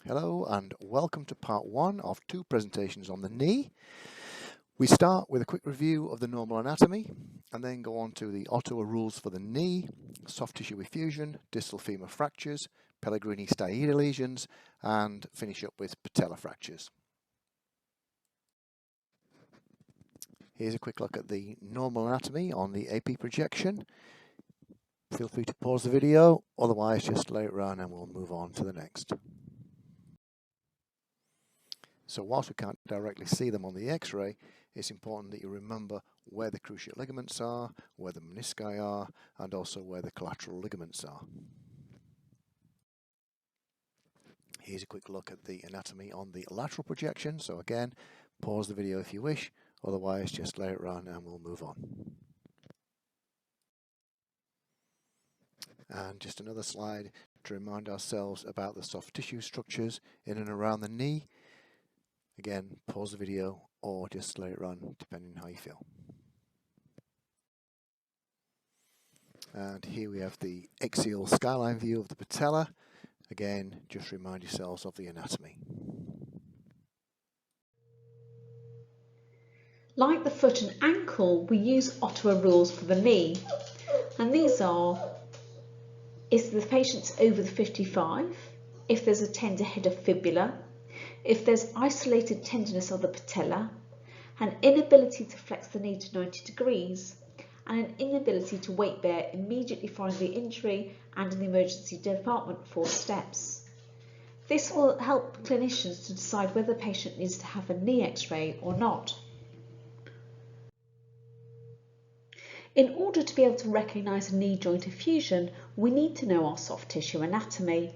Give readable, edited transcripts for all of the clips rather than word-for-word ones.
Hello and welcome to part one of two presentations on the knee. We start with a quick review of the normal anatomy and then go on to the Ottawa rules for the knee, soft tissue effusion, distal femur fractures, Pellegrini-Stieda lesions, and finish up with patella fractures. Here's a quick look at the normal anatomy on the AP projection. Feel free to pause the video, otherwise just let it run and we'll move on to the next. So whilst we can't directly see them on the x-ray, it's important that you remember where the cruciate ligaments are, where the menisci are, and also where the collateral ligaments are. Here's a quick look at the anatomy on the lateral projection. So again, pause the video if you wish, otherwise just let it run and we'll move on. And just another slide to remind ourselves about the soft tissue structures in and around the knee. Again, pause the video or just let it run, depending on how you feel. And here we have the axial skyline view of the patella. Again, just remind yourselves of the anatomy. Like the foot and ankle, we use Ottawa rules for the knee. And these are, if the patient's over the 55, if there's a tender head of fibula, if there's isolated tenderness of the patella, an inability to flex the knee to 90 degrees, and an inability to weight bear immediately following the injury and in the emergency department 4 steps. This will help clinicians to decide whether the patient needs to have a knee x-ray or not. In order to be able to recognise a knee joint effusion, we need to know our soft tissue anatomy.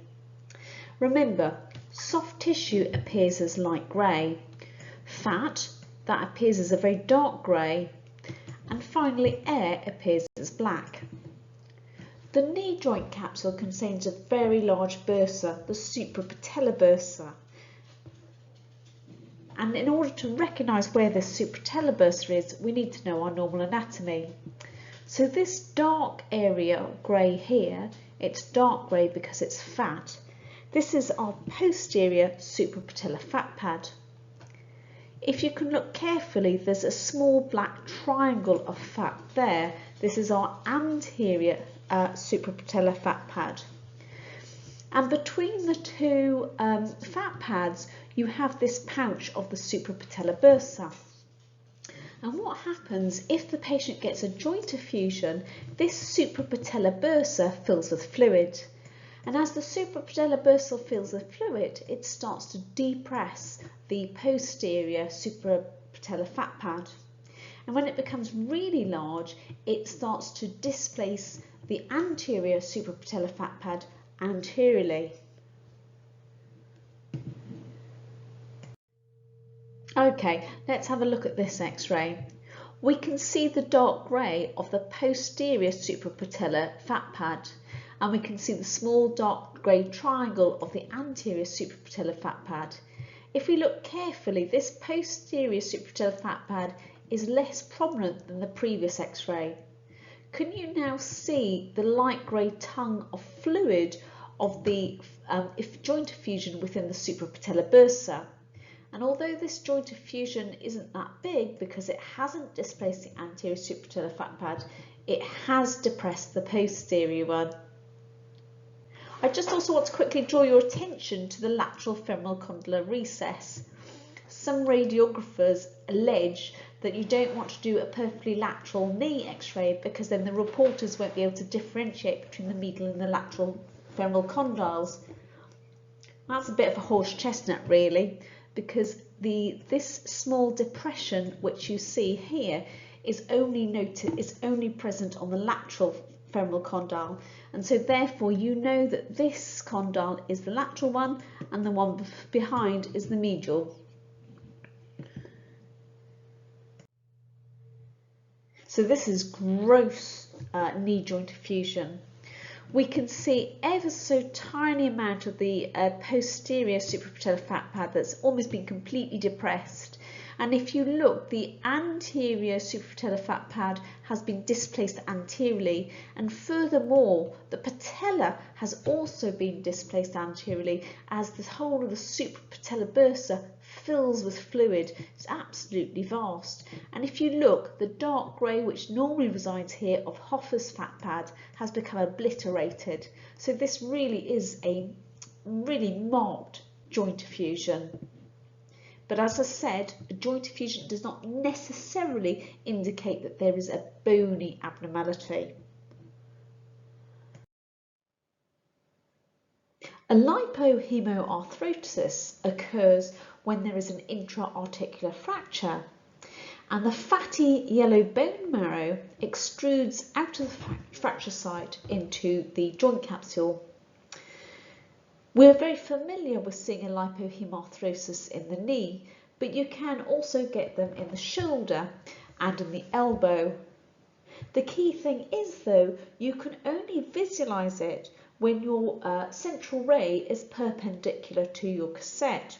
Remember, soft tissue appears as light grey, fat that appears as a very dark grey, and finally air appears as black. The knee joint capsule contains a very large bursa, the suprapatellar bursa, and in order to recognise where this suprapatellar bursa is, we need to know our normal anatomy. So this dark area, grey here, it's dark grey because it's fat. This is our posterior suprapatellar fat pad. If you can look carefully, there's a small black triangle of fat there. This is our anterior suprapatellar fat pad. And between the two fat pads, you have this pouch of the suprapatellar bursa. And what happens if the patient gets a joint effusion, this suprapatellar bursa fills with fluid. And as the suprapatellar bursa fills with fluid, it starts to depress the posterior suprapatellar fat pad. And when it becomes really large, it starts to displace the anterior suprapatellar fat pad anteriorly. Okay, let's have a look at this x-ray. We can see the dark grey of the posterior suprapatellar fat pad, and we can see the small dark grey triangle of the anterior suprapatellar fat pad. If we look carefully, this posterior suprapatellar fat pad is less prominent than the previous x-ray. Can you now see the light grey tongue of fluid of the joint effusion within the suprapatellar bursa? And although this joint effusion isn't that big because it hasn't displaced the anterior suprapatellar fat pad, it has depressed the posterior one. I just also want to quickly draw your attention to the lateral femoral condylar recess. Some radiographers allege that you don't want to do a perfectly lateral knee x-ray because then the reporters won't be able to differentiate between the medial and the lateral femoral condyles. That's a bit of a horse chestnut really, because this small depression which you see here is only present on the lateral femoral condyle, and so therefore you know that this condyle is the lateral one and the one behind is the medial. So this is gross knee joint effusion. We can see ever so tiny amount of the posterior suprapatellar fat pad that's almost been completely depressed, And if you look, the anterior suprapatellar fat pad has been displaced anteriorly, and furthermore, the patella has also been displaced anteriorly as the whole of the suprapatellar bursa fills with fluid. It's absolutely vast. And if you look, the dark grey, which normally resides here, of Hoffer's fat pad has become obliterated. So this really is a really marked joint effusion. But as I said, a joint effusion does not necessarily indicate that there is a bony abnormality. A lipohemoarthrosis occurs when there is an intra-articular fracture and the fatty yellow bone marrow extrudes out of the fracture site into the joint capsule. We're very familiar with seeing a lipohemoarthrosis in the knee, but you can also get them in the shoulder and in the elbow. The key thing is, though, you can only visualise it when your central ray is perpendicular to your cassette.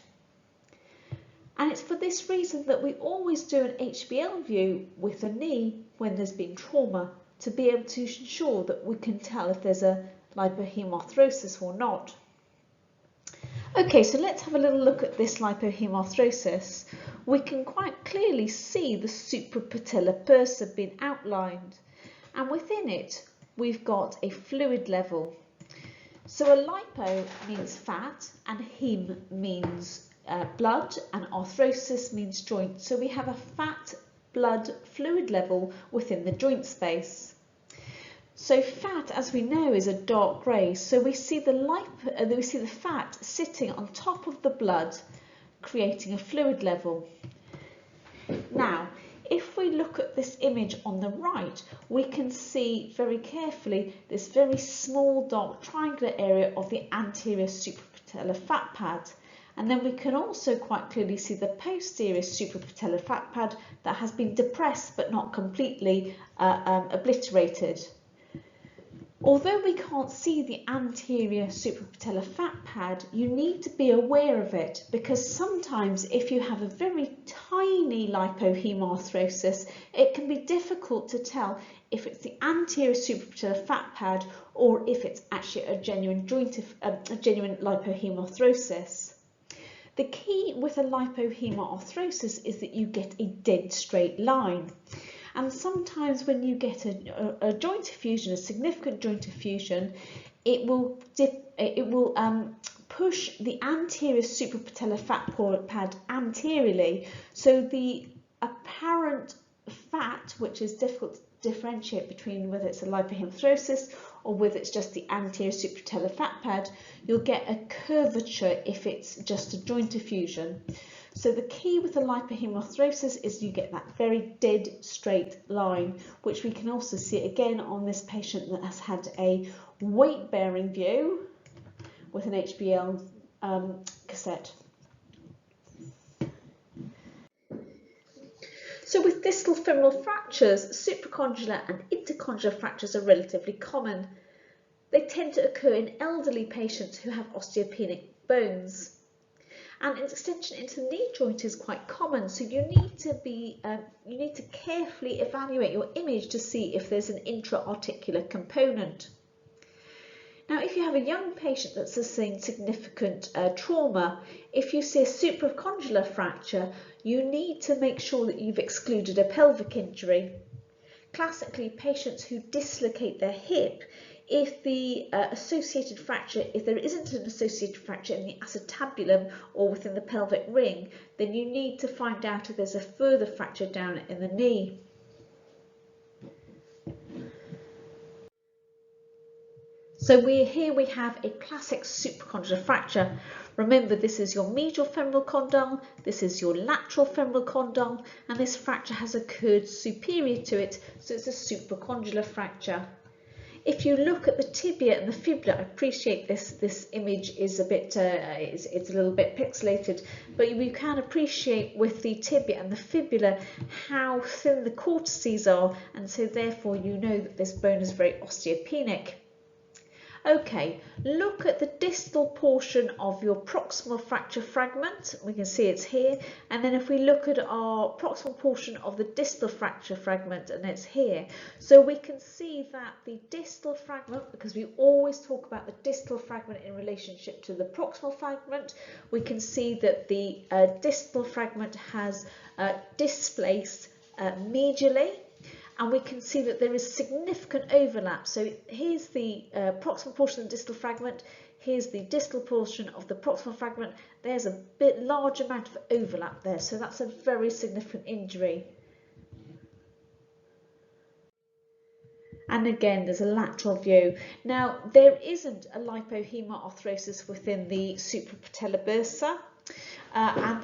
And it's for this reason that we always do an HBL view with the knee when there's been trauma, to be able to ensure that we can tell if there's a lipohemoarthrosis or not. Okay, so let's have a little look at this lipohemoarthrosis. We can quite clearly see the suprapatellar bursa being outlined, and within it we've got a fluid level. So a lipo means fat, and hem means blood, and arthrosis means joint. So we have a fat blood fluid level within the joint space. So fat, as we know, is a dark grey. So we see the fat sitting on top of the blood, creating a fluid level. Now, if we look at this image on the right, we can see very carefully this very small dark triangular area of the anterior suprapatellar fat pad. And then we can also quite clearly see the posterior suprapatellar fat pad that has been depressed but not completely obliterated. Although we can't see the anterior suprapatellar fat pad, you need to be aware of it, because sometimes if you have a very tiny lipohemoarthrosis, it can be difficult to tell if it's the anterior suprapatellar fat pad or if it's actually a genuine lipohemoarthrosis. The key with a lipohemoarthrosis is that you get a dead straight line. And sometimes when you get a joint effusion, a significant joint effusion, it will push the anterior suprapatellar fat pad anteriorly. So the apparent fat, which is difficult to differentiate between whether it's a lipohemoarthrosis or whether it's just the anterior suprapatellar fat pad, you'll get a curvature if it's just a joint effusion. So the key with the lipohemoarthrosis is you get that very dead straight line, which we can also see again on this patient that has had a weight-bearing view with an HBL cassette. So with distal femoral fractures, supracondylar and intercondylar fractures are relatively common. They tend to occur in elderly patients who have osteopenic bones. And an extension into the knee joint is quite common, so you need to carefully evaluate your image to see if there's an intra-articular component. Now, if you have a young patient that's sustained significant trauma, if you see a supracondylar fracture, you need to make sure that you've excluded a pelvic injury. Classically, patients who dislocate their hip, if the if there isn't an associated fracture in the acetabulum or within the pelvic ring, then you need to find out if there's a further fracture down in the knee. So here we have a classic supracondylar fracture. Remember, this is your medial femoral condyle, this is your lateral femoral condyle, and this fracture has occurred superior to it, so it's a supracondylar fracture. If you look at the tibia and the fibula, I appreciate this image is a bit, it's a little bit pixelated, but you can appreciate with the tibia and the fibula how thin the cortices are, and so therefore you know that this bone is very osteopenic. Okay, look at the distal portion of your proximal fracture fragment. We can see it's here. And then if we look at our proximal portion of the distal fracture fragment, and it's here. So we can see that the distal fragment, because we always talk about the distal fragment in relationship to the proximal fragment, we can see that the distal fragment has displaced medially. And we can see that there is significant overlap. So here's the proximal portion of the distal fragment, here's the distal portion of the proximal fragment. There's a bit large amount of overlap there, so that's a very significant injury. And again, there's a lateral view. Now, there isn't a lipohemarthrosis within the suprapatellar bursa. And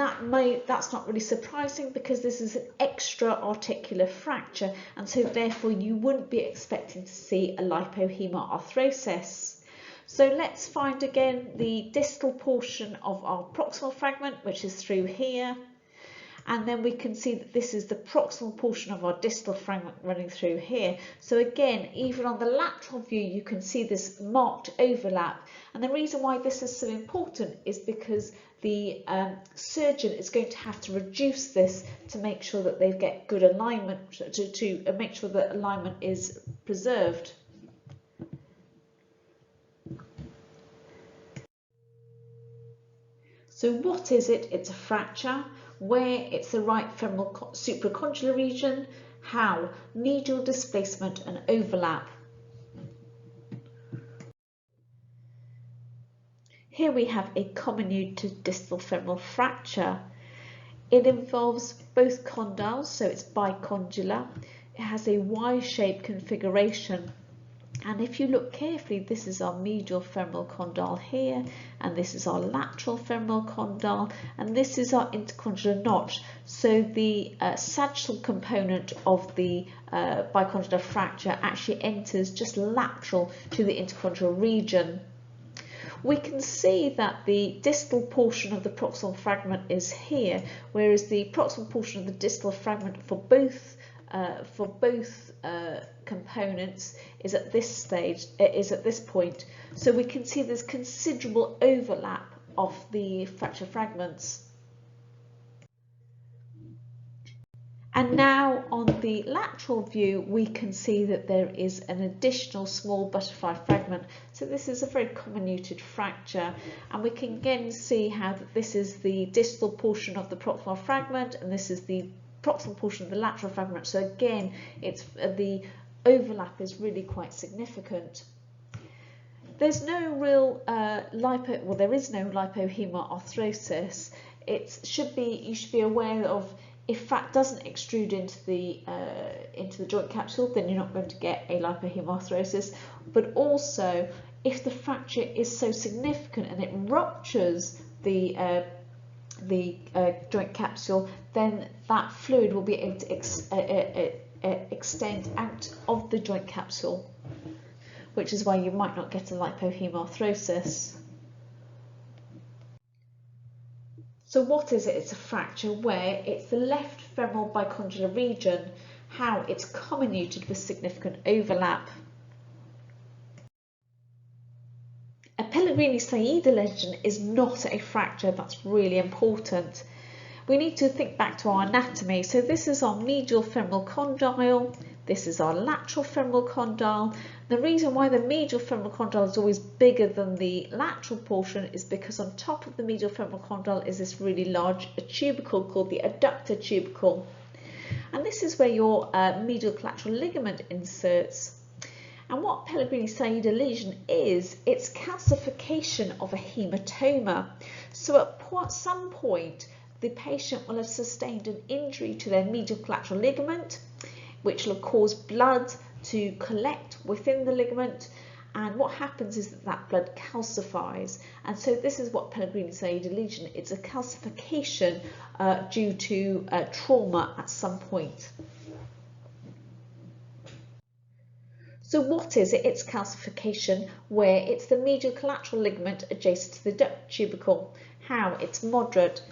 that's not really surprising because this is an extra articular fracture, and so therefore you wouldn't be expecting to see a lipohemarthrosis. So let's find again the distal portion of our proximal fragment, which is through here. And then we can see that this is the proximal portion of our distal fragment running through here. So again, even on the lateral view, you can see this marked overlap. And the reason why this is so important is because the surgeon is going to have to reduce this to make sure that they get good alignment, to make sure that alignment is preserved. So what is it? It's a fracture. Where? It's the right femoral supracondylar region. How? Medial displacement and overlap. Here we have a comminuted distal femoral fracture. It involves both condyles, so it's bicondylar. It has a Y-shaped configuration. And if you look carefully, this is our medial femoral condyle here, and this is our lateral femoral condyle, and this is our intercondylar notch. So the sagittal component of the bicondylar fracture actually enters just lateral to the intercondylar region. We can see that the distal portion of the proximal fragment is here, whereas the proximal portion of the distal fragment for both components is at this stage, is at this point. So we can see there's considerable overlap of the fracture fragments. And now on the lateral view, we can see that there is an additional small butterfly fragment. So this is a very comminuted fracture, and we can again see how that this is the distal portion of the proximal fragment, and this is the proximal portion of the lateral fragment. So again, it's the overlap is really quite significant. There's no real there is no lipohemarthrosis. You should be aware of, if fat doesn't extrude into the joint capsule, then you're not going to get a lipohemarthrosis. But also, if the fracture is so significant and it ruptures the joint capsule, then that fluid will be able to extend out of the joint capsule, which is why you might not get a lipohemarthrosis. So what is it? It's a fracture where it's the left femoral bicondylar region. How? It's comminuted with significant overlap. A Pellegrini-Stieda lesion is not a fracture. That's really important. We need to think back to our anatomy. So this is our medial femoral condyle. This is our lateral femoral condyle. The reason why the medial femoral condyle is always bigger than the lateral portion is because on top of the medial femoral condyle is this really large tubercle called the adductor tubercle. And this is where your medial collateral ligament inserts. And what Pellegrini-Stieda lesion is, it's calcification of a hematoma. So at some point, the patient will have sustained an injury to their medial collateral ligament, which will cause blood to collect within the ligament, and what happens is that blood calcifies, and so this is what Pellegrini-Stieda lesion. It's a calcification due to trauma at some point. So what is it? It's calcification where it's the medial collateral ligament adjacent to the adductor tubercle. How? It's moderate.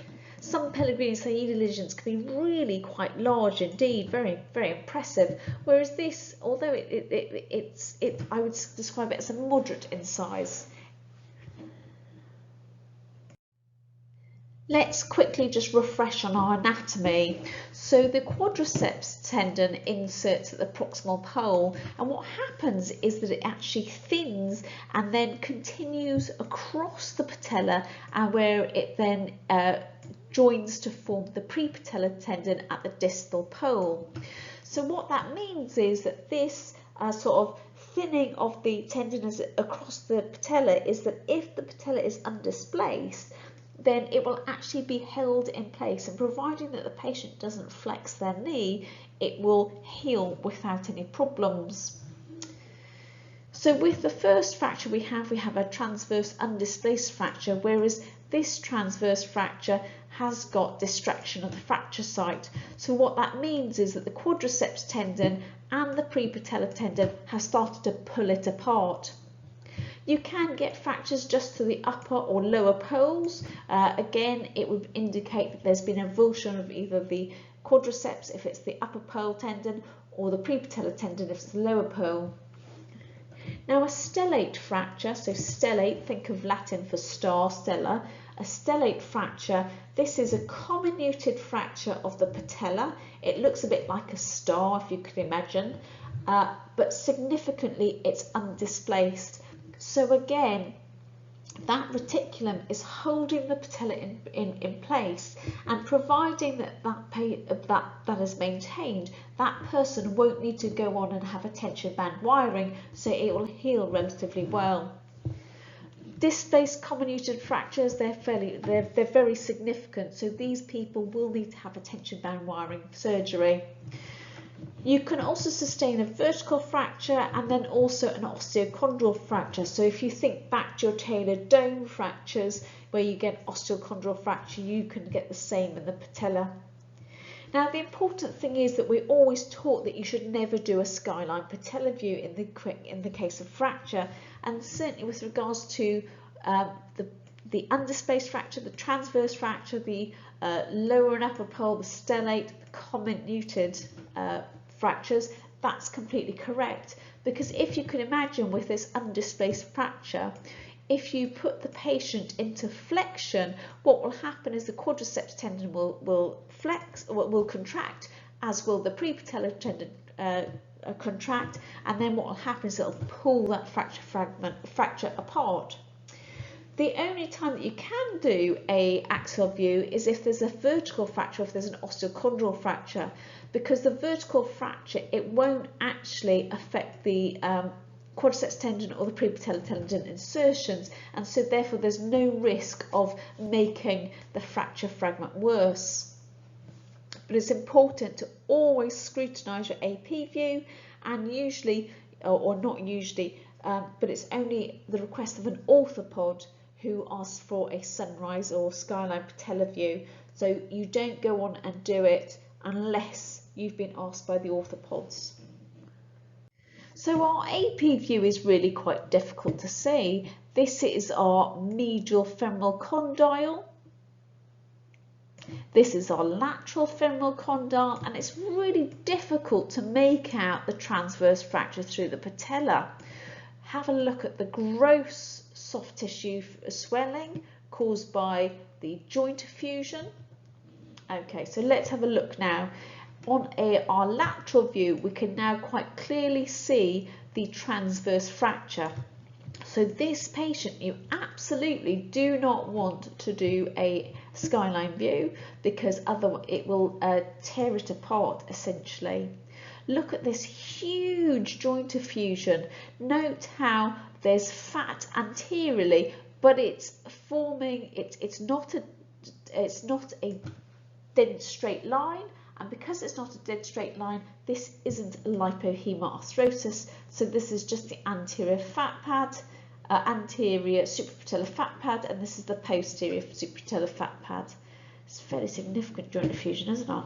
Some Pellegrini-Stieda lesions can be really quite large indeed, very, very impressive, whereas this, although I would describe it as a moderate in size. Let's quickly just refresh on our anatomy. So the quadriceps tendon inserts at the proximal pole, and what happens is that it actually thins and then continues across the patella, and where it then joins to form the prepatellar tendon at the distal pole. So what that means is that this sort of thinning of the tendon across the patella is that if the patella is undisplaced, then it will actually be held in place, and providing that the patient doesn't flex their knee, it will heal without any problems. So with the first fracture we have a transverse undisplaced fracture, whereas this transverse fracture has got distraction of the fracture site. So what that means is that the quadriceps tendon and the prepatellar tendon have started to pull it apart. You can get fractures just to the upper or lower poles. Again, it would indicate that there's been a avulsion of either the quadriceps if it's the upper pole tendon, or the prepatellar tendon if it's the lower pole. Now a stellate fracture, so stellate, think of Latin for star, stella. A stellate fracture, this is a comminuted fracture of the patella. It looks a bit like a star, if you could imagine, but significantly it's undisplaced. So again, that reticulum is holding the patella in place, and providing that is maintained, that person won't need to go on and have a tension band wiring, so it will heal relatively well. Displaced comminuted fractures, they're very significant, so these people will need to have a tension band wiring surgery. You can also sustain a vertical fracture and then also an osteochondral fracture. So if you think back to your talar dome fractures where you get osteochondral fracture, you can get the same in the patella. Now the important thing is that we're always taught that you should never do a skyline patella view in the case of fracture, and certainly with regards to the undisplaced fracture, the transverse fracture, the lower and upper pole, the stellate, the comminuted fractures, that's completely correct, because if you can imagine with this undisplaced fracture, if you put the patient into flexion, what will happen is the quadriceps tendon will contract, as will the prepatellar tendon contract, and then what will happen is it'll pull that fracture apart. The only time that you can do a axial view is if there's a vertical fracture, if there's an osteochondral fracture, because the vertical fracture, it won't actually affect the quadriceps tendon or the prepatellar tendon insertions, and so therefore there's no risk of making the fracture fragment worse. But it's important to always scrutinise your AP view, and usually, or not usually, but it's only the request of an orthopod who asks for a sunrise or skyline patella view. So you don't go on and do it unless you've been asked by the orthopods. So our AP view is really quite difficult to see. This is our medial femoral condyle. This is our lateral femoral condyle, and it's really difficult to make out the transverse fracture through the patella. Have a look at the gross soft tissue swelling caused by the joint effusion. Okay, so let's have a look now. On our lateral view, we can now quite clearly see the transverse fracture. So this patient, you absolutely do not want to do a skyline view, because otherwise it will tear it apart essentially. Look at this huge joint effusion. Note how there's fat anteriorly, but it's forming, it's not a dead straight line, and because it's not a dead straight line, this isn't lipohemarthrosis, so this is just the anterior fat pad, anterior suprapatellar fat pad, and this is the posterior suprapatellar fat pad. It's a fairly significant joint effusion, isn't it?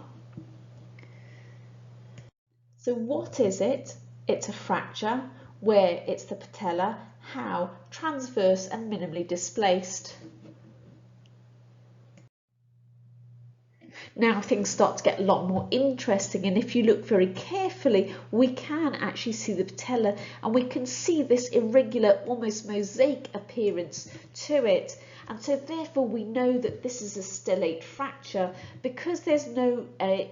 So what is it? It's a fracture. Where? It's the patella. How? Transverse and minimally displaced. Now things start to get a lot more interesting, and if you look very carefully, we can actually see the patella, and we can see this irregular, almost mosaic appearance to it. And so therefore we know that this is a stellate fracture. Because there's no,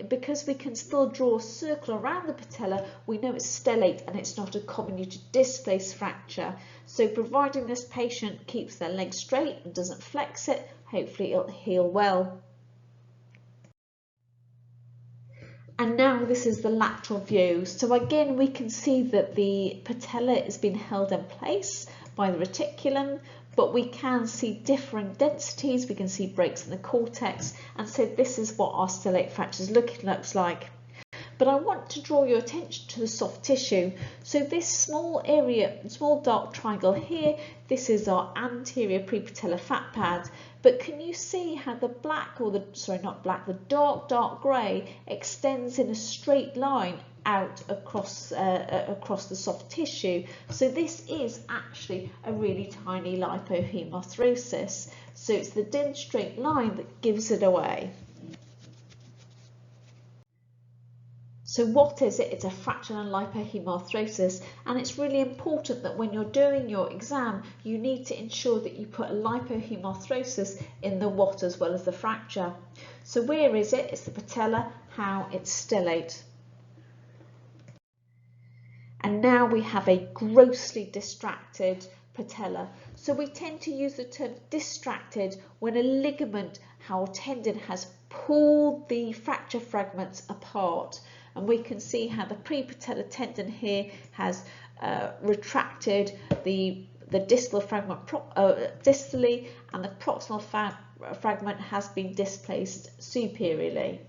because we can still draw a circle around the patella, we know it's stellate and it's not a comminuted displaced fracture. So providing this patient keeps their leg straight and doesn't flex it, hopefully it'll heal well. And now this is the lateral view. So again, we can see that the patella has been held in place by the reticulum, but we can see different densities. We can see breaks in the cortex, and so this is what our stellate fractures looks like. But I want to draw your attention to the soft tissue. So this small area, small dark triangle here, this is our anterior prepatellar fat pad. But can you see how the black, or the, sorry, not black, the dark grey extends in a straight line out across the soft tissue? So this is actually a really tiny lipohemarthrosis. So it's the dense straight line that gives it away. So what is it? It's a fracture and lipohemarthrosis, and it's really important that when you're doing your exam, you need to ensure that you put a lipohemarthrosis in the what as well as the fracture. So where is it? It's the patella, how it's stellate. And now we have a grossly distracted patella. So we tend to use the term distracted when a ligament or tendon has pulled the fracture fragments apart. And we can see how the prepatellar tendon here has retracted the distal fragment distally, and the proximal fragment has been displaced superiorly.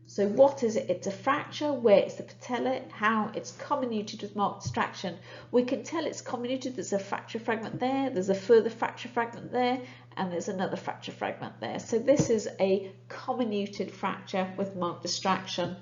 So what is it? It's a fracture. Where it's the patella, how it's comminuted with marked distraction. We can tell it's comminuted. There's a fracture fragment there, there's a further fracture fragment there, and there's another fracture fragment there. So this is a comminuted fracture with marked distraction.